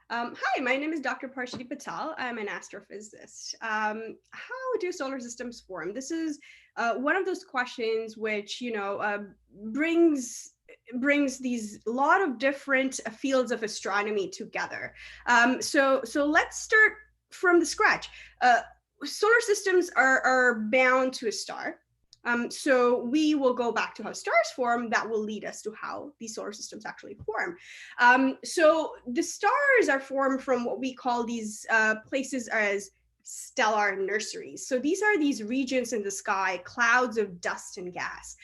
Hi, my name is Dr. Parshati Patel. I'm an astrophysicist. How do solar systems form? This is one of those questions which, brings these lot of different fields of astronomy together. So let's start from the scratch. Solar systems are bound to a star. So we will go back to how stars form. That will lead us to how these solar systems actually form. So the stars are formed from what we call these places as stellar nurseries. So these are these regions in the sky, clouds of dust and gas,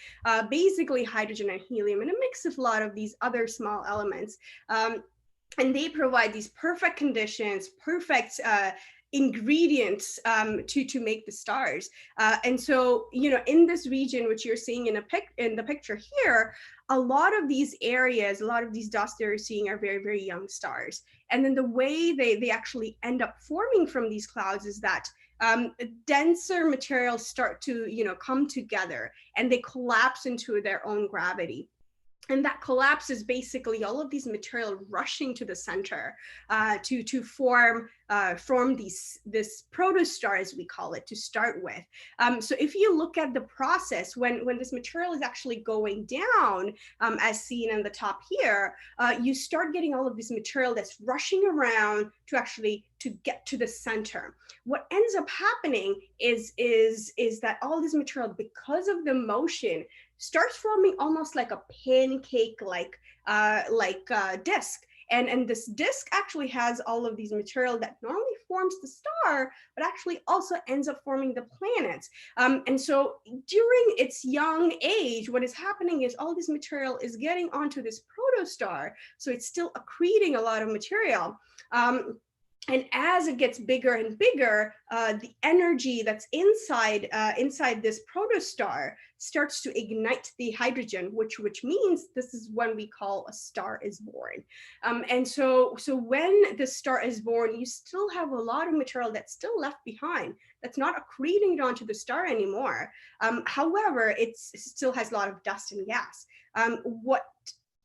basically hydrogen and helium, and a mix of a lot of these other small elements. And they provide these perfect conditions, perfect ingredients to make the stars. And so, in this region, which you're seeing in the picture here, a lot of these areas, a lot of these dots that you're seeing are very, very young stars. And then the way they actually end up forming from these clouds is that denser materials start to, come together and they collapse into their own gravity. And that collapse is basically all of these material rushing to the center to form this protostar, as we call it, to start with. So if you look at the process when this material is actually going down, as seen in the top here, you start getting all of this material that's rushing around to get to the center. What ends up happening is that all this material, because of the motion, starts forming almost like a pancake disc. And this disc actually has all of these material that not only forms the star, but actually also ends up forming the planets. And so during its young age, what is happening is all this material is getting onto this protostar. So it's still accreting a lot of material. And as it gets bigger and bigger, the energy that's inside this protostar starts to ignite the hydrogen, which means this is when we call a star is born. And so when the star is born, you still have a lot of material that's still left behind, that's not accreting onto the star anymore. However, it still has a lot of dust and gas. What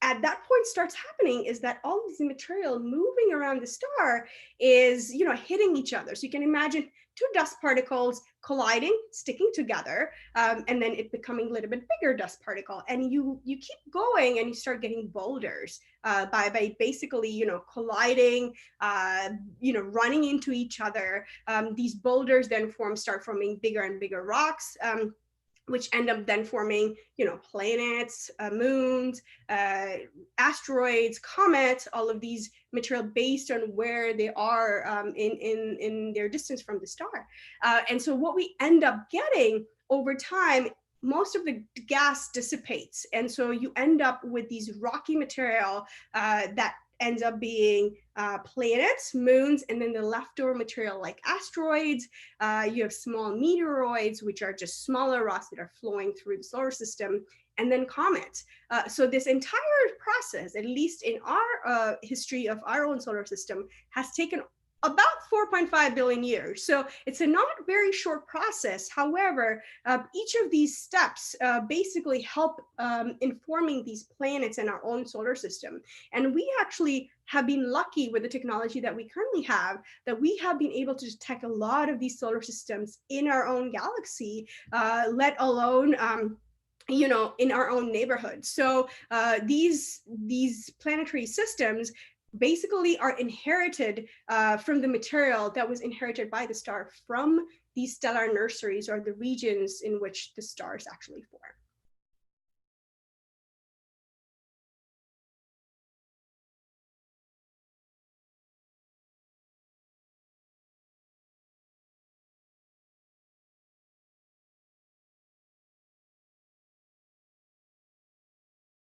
at that point starts happening is that all of this material moving around the star is, hitting each other. So you can imagine two dust particles colliding, sticking together, and then it becoming a little bit bigger dust particle. And you keep going and you start getting boulders by basically, colliding, running into each other. These boulders then start forming bigger and bigger rocks. Which end up then forming, planets, moons, asteroids, comets, all of these material based on where they are in their distance from the star. And so what we end up getting over time, most of the gas dissipates. And so you end up with these rocky material that ends up being planets, moons, and then the leftover material like asteroids. You have small meteoroids, which are just smaller rocks that are flowing through the solar system, and then comets. So this entire process, at least in our history of our own solar system, has taken about 4.5 billion years. So it's a not very short process. However, each of these steps basically help informing these planets in our own solar system. And we actually have been lucky with the technology that we currently have, that we have been able to detect a lot of these solar systems in our own galaxy, let alone in our own neighborhood. So these planetary systems basically are inherited from the material that was inherited by the star from these stellar nurseries, or the regions in which the stars actually form.